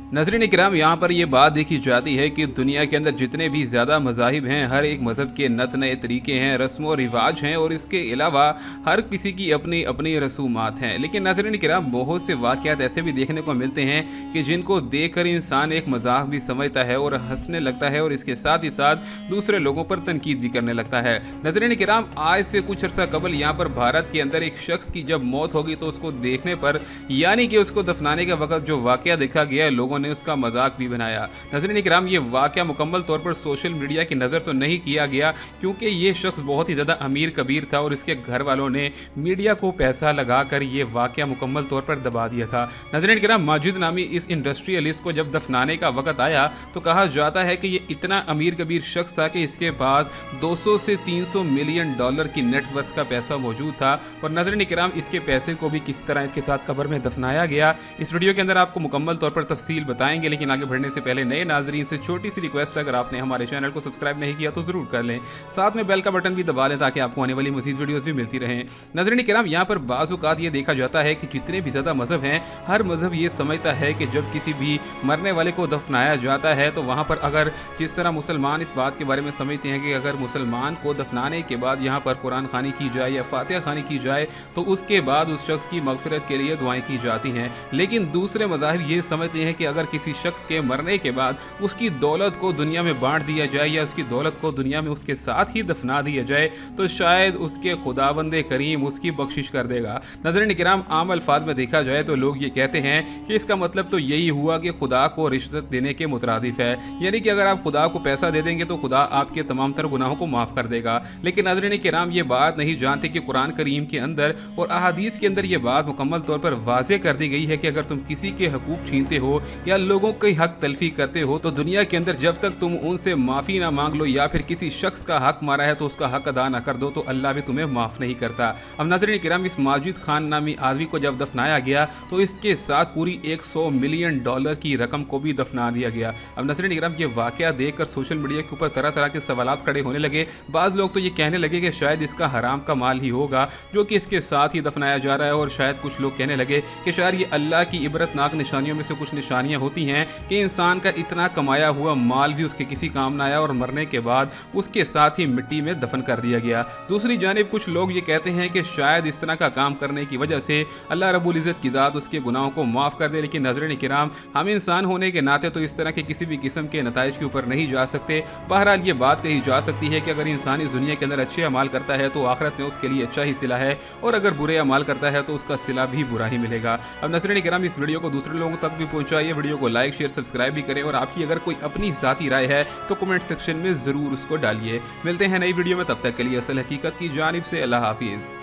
नाज़रीन किराम, यहाँ पर ये बात देखी जाती है कि दुनिया के अंदर जितने भी ज़्यादा मज़ाहिब हैं, हर एक मज़हब के नत नए तरीके हैं, रस्म और रिवाज हैं और इसके अलावा हर किसी की अपनी अपनी रसूमात हैं। लेकिन नाज़रीन किराम, बहुत से वाक़यात ऐसे भी देखने को मिलते हैं कि जिनको देखकर इंसान एक मजाक भी समझता है और हंसने लगता है और इसके साथ ही साथ दूसरे लोगों पर तनकीद भी करने लगता है। नाज़रीन किराम, आज से कुछ अर्सा कबल यहाँ पर भारत के अंदर एक शख्स की जब मौत होगी तो उसको देखने पर, यानी कि उसको दफनाने के वक्त जो वाक़या देखा गया, लोगों ने उसका मजाक भी बनाया। नाज़रीन किराम, ये वाक़या मुकम्मल तौर पर सोशल मीडिया की नज़र तो नहीं किया गया, क्योंकि ये शख्स बहुत ही ज़्यादा अमीर कबीर था और इसके घर वालों ने मीडिया को पैसा लगाकर ये वाक़या मुकम्मल तौर पर दबा दिया था। नाज़रीन किराम, माजिद नामी इस इंडस्ट्रियलिस्ट को जब दफनाने का वक्त आया तो कहा जाता है कि ये इतना अमीर कबीर शख्स था कि इसके पास 200 से 300 मिलियन डॉलर की नेटवर्थ का पैसा मौजूद था। और नाज़रीन किराम, इसके पैसे को भी किस तरह इसके साथ कब्र में दफनाया गया, इस वीडियो के अंदर आपको मुकम्मल तौर पर तफसील बताएंगे। लेकिन आगे बढ़ने से पहले नए नाजरीन से छोटी सी रिक्वेस्ट, अगर आपने हमारे चैनल को सब्सक्राइब नहीं किया तो जरूर कर लें, साथ में बेल का बटन भी दबा लें ताकि आपको आने वाली मज़ीद वीडियोस भी मिलती रहें। नाज़रीन किराम, यहाँ पर बाज़ औक़ात ये देखा जाता है कि जितने भी ज़्यादा मज़हब हैं, हर मज़हब ये समझता है कि जब किसी भी मरने वाले को दफनाया जाता है तो वहाँ पर अगर जिस तरह मुसलमान इस बात के बारे में समझते हैं कि अगर मुसलमान को दफनाने के बाद यहाँ पर कुरान खानी की जाए या फातिहा खानी की जाए तो उसके बाद उस शख्स की मगफिरत के लिए दुआएं की जाती हैं। लेकिन दूसरे मज़ाहिब ये समझते हैं कि अगर किसी शख्स के मरने के बाद उसकी दौलत को दुनिया में बांट दिया जाए या उसकी दौलत को दुनिया में उसके साथ ही दफना दिया जाए तो शायद उसके खुदावंदे करीम उसकी बख्शिश कर देगा। नाज़रीन किराम, आम अल्फाज में देखा जाए तो लोग ये कहते हैं कि इसका मतलब तो यही हुआ कि खुदा को रिश्वत देने के मुतरादिफ है, यानी कि अगर आप खुदा को पैसा दे देंगे तो खुदा आपके तमाम तर गुनाहों को माफ़ कर देगा। लेकिन नाज़रीन किराम, ये बात नहीं जानते कि कुरान करीम के अंदर और अहादीस के अंदर ये बात मुकम्मल तौर पर वाज़े कर दी गई है कि अगर तुम किसी के हकूक छीनते हो या लोगों के हक तलफी करते हो तो दुनिया के अंदर जब तक तुम उनसे माफ़ी ना मांग लो या फिर किसी शख्स का हक मारा है तो उसका हक अदा ना कर दो तो अल्लाह भी तुम्हें माफ़ नहीं करता। अब नाज़रीन किराम, इस माजिद खान नामी आदमी को जब दफनाया गया तो इसके साथ पूरी 100 मिलियन डॉलर की रकम को भी दफना दिया गया। अब नाज़रीन किराम, ये वाक़या देखकर सोशल मीडिया के ऊपर तरह तरह के सवालात खड़े होने लगे। बाज़ लोग तो ये कहने लगे कि शायद इसका हराम का माल ही होगा जो कि इसके साथ ही दफनाया जा रहा है, और शायद कुछ लोग कहने लगे कि शायद ये अल्लाह की इबरतनाक निशानियों में से कुछ निशानियां होती हैं कि इंसान का इतना कमाया हुआ माल भी उसके किसी काम ना आया और मरने के बाद उसके साथ ही मिट्टी में दफन कर दिया गया। दूसरी जानिब कुछ लोग ये कहते हैं कि शायद इस तरह का काम करने की वजह से अल्लाह रब्बुल इज़्ज़त की ज़ात उसके गुनाहों को माफ़ कर दे। लेकिन नाज़रीन किराम, हम इंसान होने के नाते तो इस तरह के किसी भी किस्म के नताइज के ऊपर नहीं जा सकते। बहरहाल ये बात कही जा सकती है कि अगर इंसान इस दुनिया के अंदर अच्छे अमाल करता है तो आखिरत में उसके लिए अच्छा ही सिला है, और अगर बुरे अमाल करता है तो उसका सिला भी बुरा ही मिलेगा। अब नाज़रीन किराम, इस वीडियो को दूसरे लोगों तक भी पहुंचाइए, वीडियो को लाइक शेयर सब्सक्राइब भी करें, और आपकी अगर कोई अपनी ज़ाती राय है तो कमेंट सेक्शन में ज़रूर उसको डालिए। मिलते हैं नई वीडियो में, तब तक के लिए असल हकीकत की जानिब से अल्लाह हाफिज़।